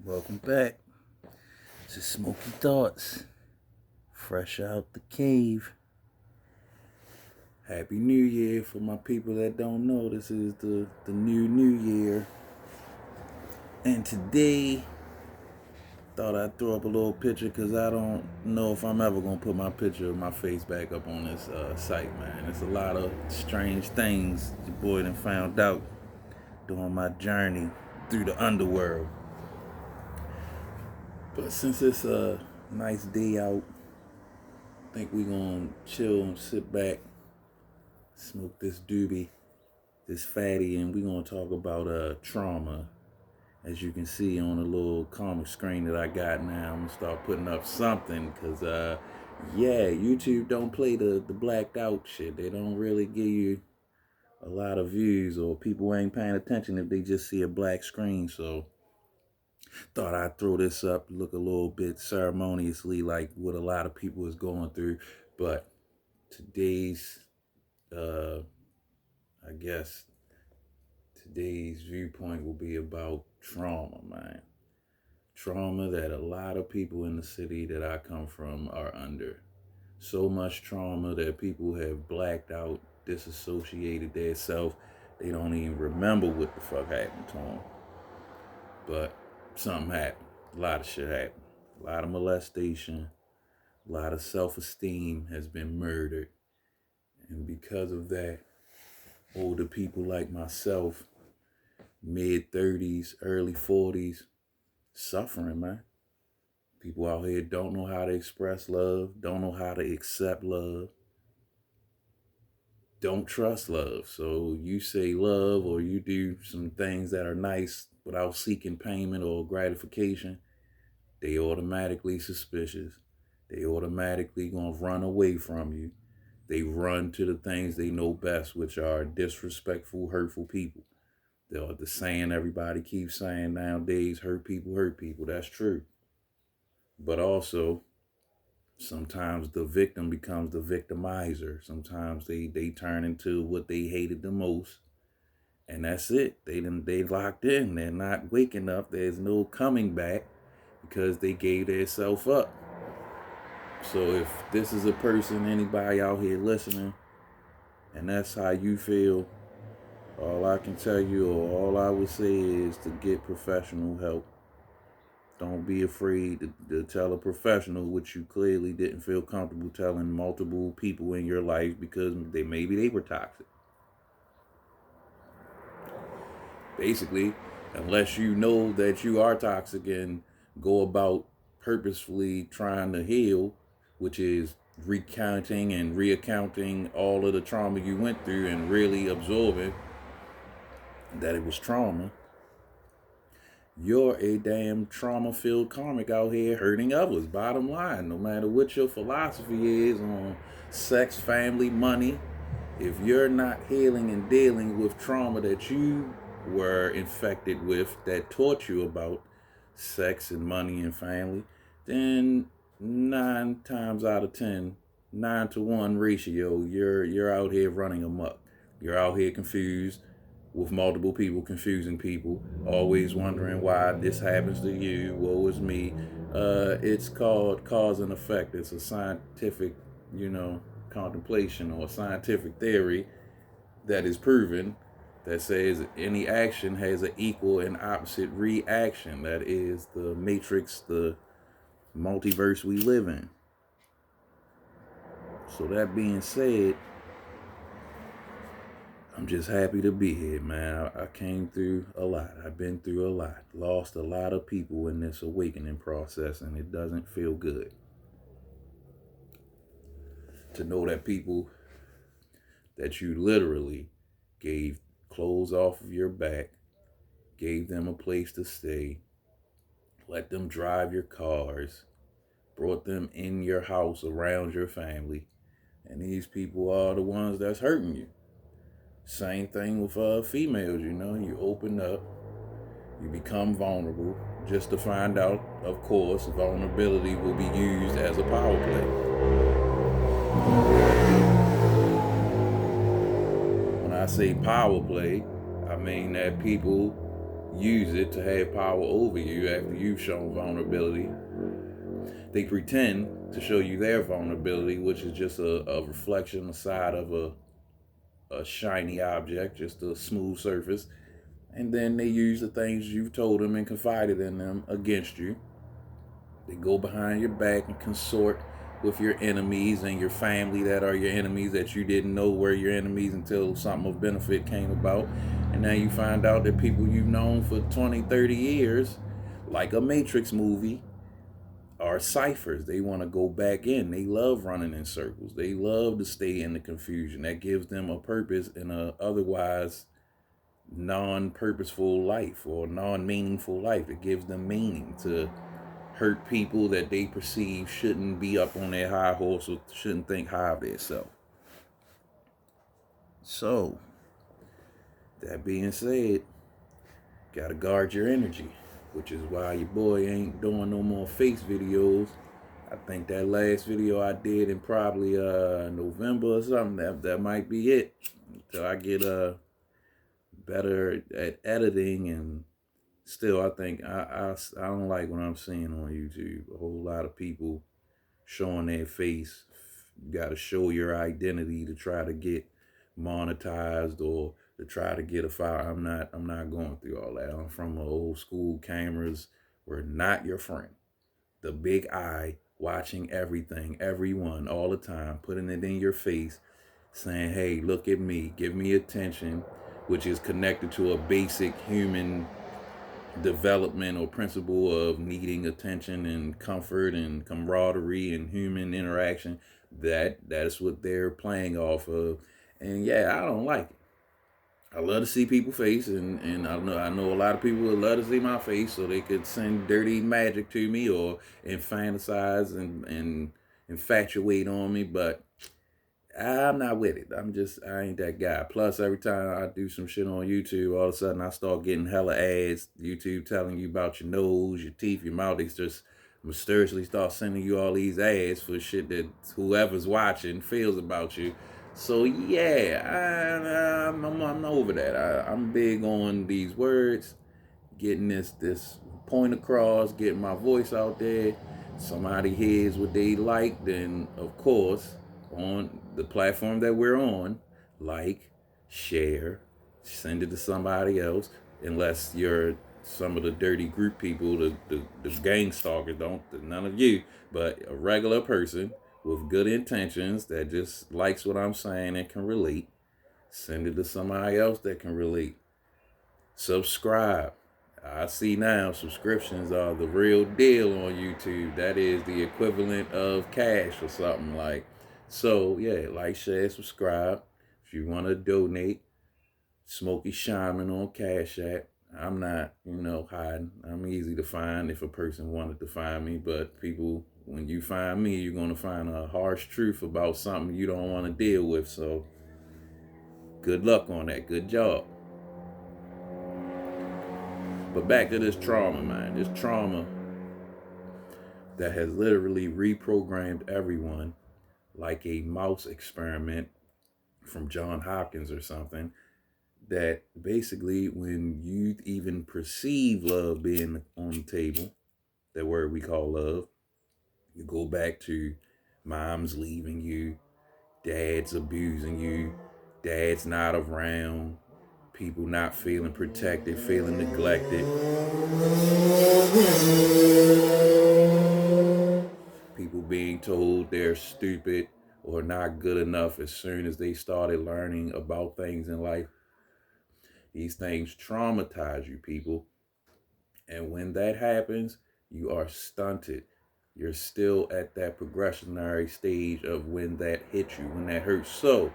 Welcome back to Smoky Thoughts, fresh out the cave. Happy New Year for my people that don't know. This is the new year. And today, thought I'd throw up a little picture because I don't know if I'm ever going to put my picture of my face back up on this site, man. It's a lot of strange things your boy done found out during my journey through the underworld. But since it's a nice day out, I think we gonna chill and sit back, smoke this doobie, this fatty, and we gonna talk about trauma. As you can see on the little comic screen that I got now, I'm gonna start putting up something, cause YouTube don't play the blacked out shit. They don't really give you a lot of views, or people ain't paying attention if they just see a black screen. So thought I'd throw this up, look a little bit ceremoniously like what a lot of people is going through. But today's I guess today's viewpoint will be about trauma, man. Trauma that a lot of people in the city that I come from are under. So much trauma that people have blacked out, disassociated their self. They don't even remember what the fuck happened to them. But something happened. A lot of shit happened. A lot of molestation. A lot of self-esteem has been murdered. And because of that, older people like myself, mid-30s, early 40s, suffering, man. People out here don't know how to express love, don't know how to accept love, don't trust love. So you say love or you do some things that are nice without seeking payment or gratification, they automatically suspicious. They automatically gonna run away from you. They run to the things they know best, which are disrespectful, hurtful people. The saying everybody keeps saying nowadays, hurt people. That's true. But also, sometimes the victim becomes the victimizer. Sometimes they turn into what they hated the most. And that's it. They locked in. They're not waking up. There's no coming back because they gave themselves up. So if this is a person, anybody out here listening, and that's how you feel, all I can tell you, or all I would say, is to get professional help. Don't be afraid to tell a professional what you clearly didn't feel comfortable telling multiple people in your life because maybe they were toxic. Basically, unless you know that you are toxic and go about purposefully trying to heal, which is recounting and reaccounting all of the trauma you went through and really absorbing that it was trauma, you're a damn trauma-filled comic out here hurting others. Bottom line, no matter what your philosophy is on sex, family, money, if you're not healing and dealing with trauma that you were infected with, that taught you about sex and money and family, then 9 times out of 10, 9-to-1 ratio, you're out here running amok. You're out here confused with multiple people, confusing people, always wondering why this happens to you, woe is me. It's called cause and effect. It's a scientific, contemplation or scientific theory that is proven that says any action has an equal and opposite reaction. That is the matrix, the multiverse we live in. So that being said, I'm just happy to be here, man. I came through a lot. I've been through a lot. Lost a lot of people in this awakening process, and it doesn't feel good. To know that people that you literally gave clothes off of your back, gave them a place to stay, let them drive your cars, brought them in your house around your family, and these people are the ones that's hurting you. Same thing with females, you open up, you become vulnerable, just to find out, of course, vulnerability will be used as a power play. When I say power play, I mean that people use it to have power over you after you've shown vulnerability. They pretend to show you their vulnerability, which is just a reflection, a side of a shiny object, just a smooth surface. And then they use the things you've told them and confided in them against you. They go behind your back and consort with your enemies and your family that are your enemies that you didn't know were your enemies until something of benefit came about. And now you find out that people you've known for 20, 30 years, like a Matrix movie, are ciphers. They want to go back in. They love running in circles. They love to stay in the confusion. That gives them a purpose in a otherwise non-purposeful life or non-meaningful life. It gives them meaning to hurt people that they perceive shouldn't be up on their high horse or shouldn't think high of themselves. So, that being said, gotta guard your energy, which is why your boy ain't doing no more face videos. I think that last video I did in probably November or something, that might be it. Until I get better at editing, and still I think I don't like what I'm seeing on YouTube. A whole lot of people showing their face. You got to show your identity to try to get monetized or to try to get a file. I'm not going through all that. I'm from the old school. Cameras were not your friend. The big eye watching everything, everyone, all the time, putting it in your face, saying, hey, look at me, give me attention, which is connected to a basic human development or principle of needing attention and comfort and camaraderie and human interaction. That's what they're playing off of. And yeah, I don't like it. I love to see people's face, and I know a lot of people would love to see my face so they could send dirty magic to me or fantasize and infatuate on me, but I'm not with it. I ain't that guy. Plus, every time I do some shit on YouTube, all of a sudden I start getting hella ads. YouTube telling you about your nose, your teeth, your mouth. They just mysteriously start sending you all these ads for shit that whoever's watching feels about you. So yeah, I'm over that. I'm big on these words, getting this point across, getting my voice out there. Somebody hears what they like, then of course on the platform that we're on, like, share, send it to somebody else. Unless you're some of the dirty group people, the gang stalkers, don't, none of you, but a regular person with good intentions that just likes what I'm saying and can relate, send it to somebody else that can relate. Subscribe. I see now subscriptions are the real deal on YouTube. That is the equivalent of cash or something like. So yeah, like, share, subscribe. If you want to donate, Smokey Shaman on Cash App. I'm not, hiding. I'm easy to find if a person wanted to find me. But people, when you find me, you're going to find a harsh truth about something you don't want to deal with. So good luck on that. Good job. But back to this trauma, man. This trauma that has literally reprogrammed everyone like a mouse experiment from John Hopkins or something. That basically, when you even perceive love being on the table, that word we call love, you go back to mom's leaving you, dad's abusing you, dad's not around, people not feeling protected, feeling neglected, people being told they're stupid or not good enough as soon as they started learning about things in life. These things traumatize you, people. And when that happens, you are stunted. You're still at that progressionary stage of when that hits you, when that hurts. So,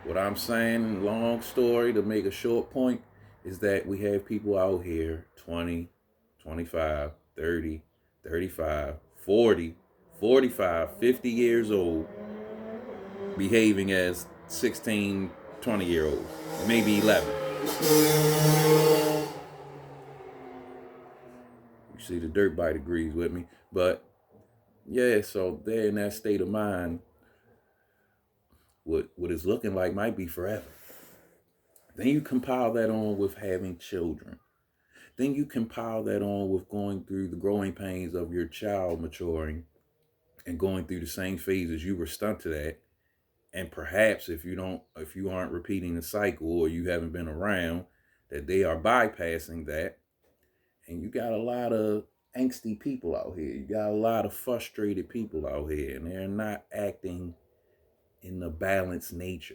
what I'm saying, long story to make a short point, is that we have people out here 20, 25, 30, 35, 40, 45, 50 years old, behaving as 16, 20-year-olds, maybe 11. You see, the dirt bite agrees with me. But yeah, so they're in that state of mind. What it's looking like might be forever. Then you compile that on with having children. Then you compile that on with going through the growing pains of your child maturing and going through the same phases you were stunted at. And perhaps if you aren't repeating the cycle or you haven't been around, that they are bypassing that. And you got a lot of angsty people out here. You got a lot of frustrated people out here, and they're not acting in the balanced nature.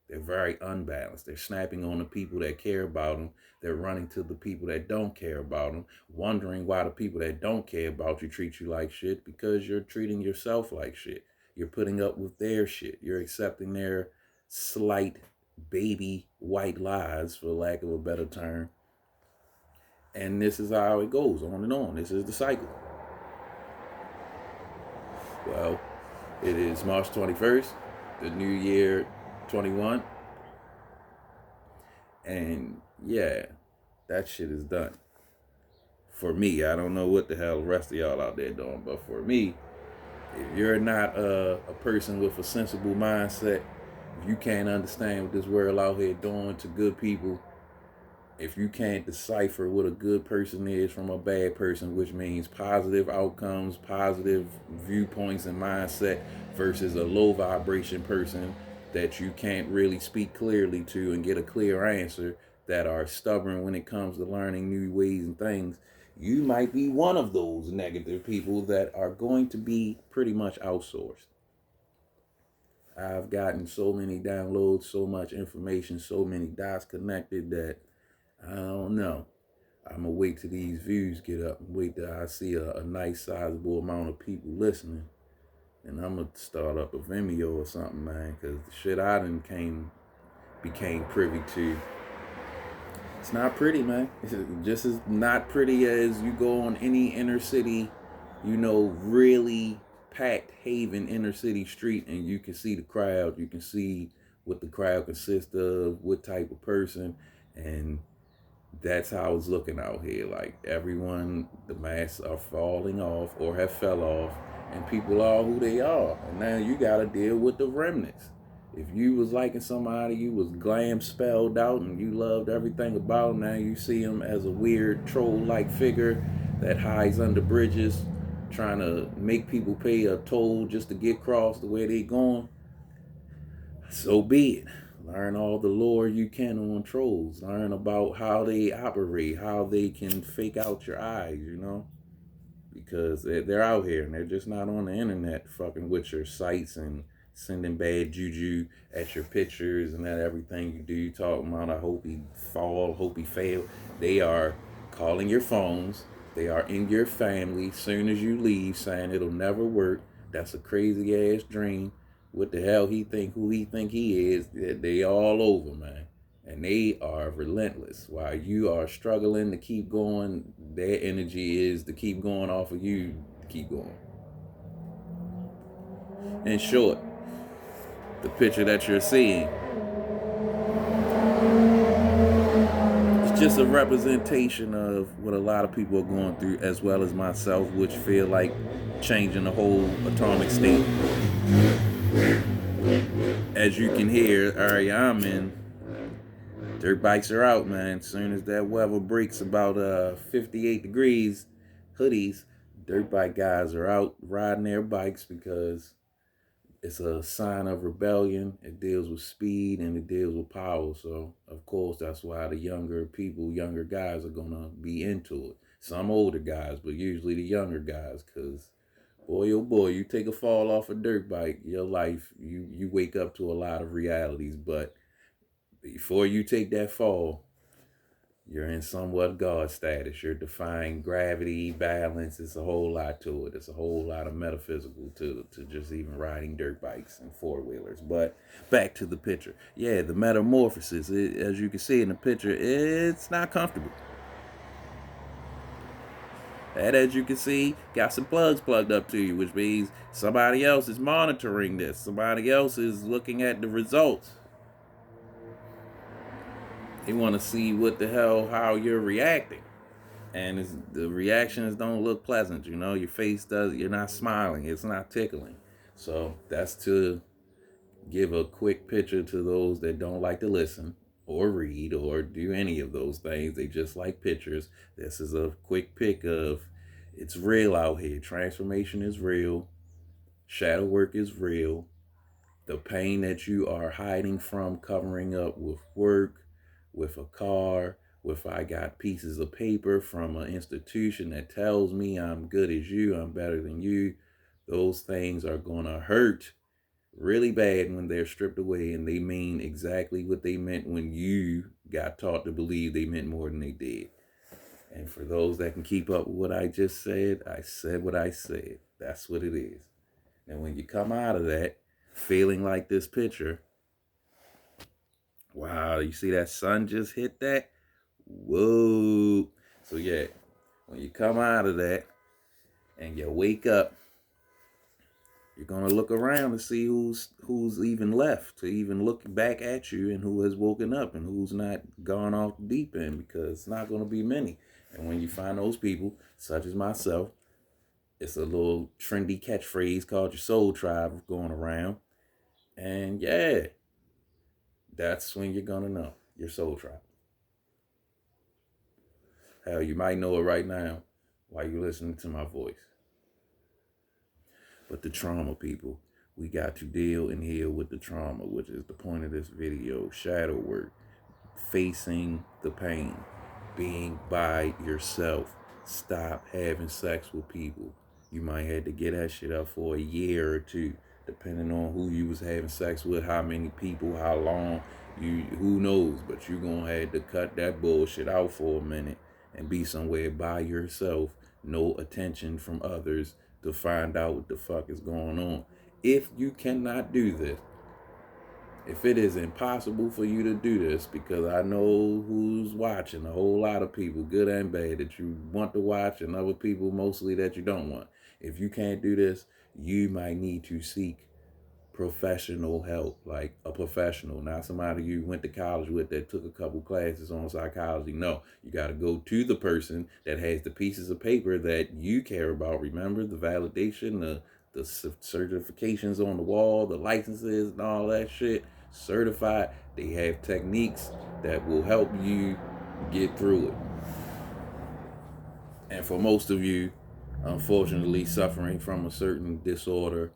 They're very unbalanced. They're snapping on the people that care about them. They're running to the people that don't care about them, wondering why the people that don't care about you treat you like shit, because you're treating yourself like shit. You're putting up with their shit. You're accepting their slight baby white lies, for lack of a better term. And this is how it goes on and on. This is the cycle. Well, it is March 21st, the new year 21. And yeah, that shit is done. For me, I don't know what the hell the rest of y'all out there doing, but for me, if you're not a person with a sensible mindset, if you can't understand what this world out here doing to good people, if you can't decipher what a good person is from a bad person, which means positive outcomes, positive viewpoints and mindset versus a low vibration person that you can't really speak clearly to and get a clear answer, that are stubborn when it comes to learning new ways and things, you might be one of those negative people that are going to be pretty much outsourced. I've gotten so many downloads, so much information, so many dots connected that I don't know. I'm going to wait till these views get up and wait till I see a nice sizable amount of people listening. And I'm going to start up a Vimeo or something, man, because the shit I done became privy to, it's not pretty, man. It's just as not pretty as you go on any inner city, really packed haven inner city street, and you can see the crowd. You can see what the crowd consists of, what type of person, and that's how it's looking out here. Like everyone, the masks are falling off or have fell off, and people are who they are. And now you gotta deal with the remnants. If you was liking somebody, you was glam spelled out and you loved everything about them, now you see them as a weird troll-like figure that hides under bridges, trying to make people pay a toll just to get across the way they going. So be it. Learn all the lore you can on trolls. Learn about how they operate, how they can fake out your eyes, because they're out here and they're just not on the internet fucking with your sites and sending bad juju at your pictures and at everything you do, talking about I hope he fall, hope he fail. They are calling your phones. They are in your family soon as you leave, saying it'll never work. That's a crazy ass dream. What the hell who he think he is. They all over, man. And they are relentless. While you are struggling to keep going, their energy is to keep going off of you, to keep going. In short, the picture that you're seeing, it's just a representation of what a lot of people are going through, as well as myself, which feel like changing the whole atomic state. As you can hear, area I'm in, dirt bikes are out, man. As soon as that weather breaks about 58 degrees, hoodies, dirt bike guys are out riding their bikes because it's a sign of rebellion. It deals with speed and it deals with power. So, of course, that's why the younger guys are going to be into it. Some older guys, but usually the younger guys, because boy, oh boy, you take a fall off a dirt bike, your life, you wake up to a lot of realities. But before you take that fall, you're in somewhat God status. You're defying gravity, balance. It's a whole lot to it. It's a whole lot of metaphysical to just even riding dirt bikes and four-wheelers. But back to the picture. Yeah, the metamorphosis, as you can see in the picture, it's not comfortable. That, as you can see, got some plugs plugged up to you, which means somebody else is monitoring this. Somebody else is looking at the results. They want to see what the hell, how you're reacting. And the reactions don't look pleasant. Your face you're not smiling. It's not tickling. So that's to give a quick picture to those that don't like to listen. or read or do any of those things. They just like pictures. This is a quick pick of it's real out here. Transformation is real. Shadow work is real. The pain that you are hiding from, covering up with work, with a car, with I got pieces of paper from an institution that tells me I'm good as you, I'm better than you. Those things are going to hurt really bad when they're stripped away, and they mean exactly what they meant when you got taught to believe they meant more than they did. And for those that can keep up with what I just said, I said what I said. That's what it is. And when you come out of that feeling like this picture, wow, you see that sun just hit that? Whoa. So yeah, when you come out of that and you wake up, you're gonna look around to see who's even left to even look back at you, and who has woken up and who's not gone off the deep end, because it's not gonna be many. And when you find those people, such as myself, it's a little trendy catchphrase called your soul tribe going around. And yeah, that's when you're gonna know your soul tribe. Hell, you might know it right now while you're listening to my voice. But the trauma, people, we got to deal and heal with the trauma, which is the point of this video. Shadow work, facing the pain, being by yourself. Stop having sex with people. You might have to get that shit up for a year or two, depending on who you was having sex with, how many people, how long, who knows. But you gonna have to cut that bullshit out for a minute and be somewhere by yourself, no attention from others, to find out what the fuck is going on. If you cannot do this, if it is impossible for you to do this, because I know who's watching, a whole lot of people, good and bad, that you want to watch, and other people mostly that you don't want. If you can't do this, you might need to seek professional help, like a professional, not somebody you went to college with that took a couple classes on psychology. No, you got to go to the person that has the pieces of paper that you care about. Remember, the validation, the certifications on the wall, the licenses and all that shit, certified. They have techniques that will help you get through it. And for most of you, unfortunately, suffering from a certain disorder,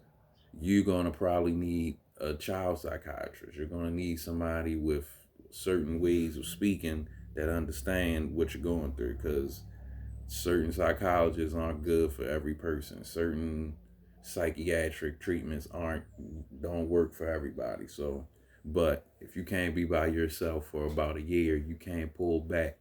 you're going to probably need a child psychiatrist. You're going to need somebody with certain ways of speaking that understand what you're going through, because certain psychologists aren't good for every person. Certain psychiatric treatments don't work for everybody. So, but if you can't be by yourself for about a year, you can't pull back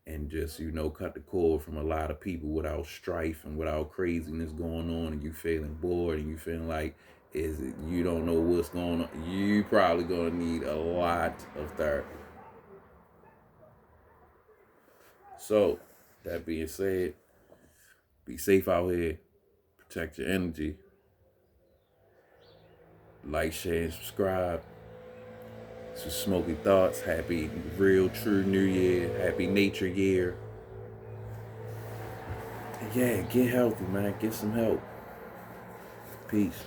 and just, cut the cord from a lot of people without strife and without craziness going on, and you feeling bored and you feeling like you don't know what's going on, you probably gonna need a lot of therapy. So, that being said, be safe out here, protect your energy, like, share, and subscribe. This is Smoky Thoughts. Happy, real, true New Year. Happy Nature Year. Yeah, get healthy, man. Get some help. Peace.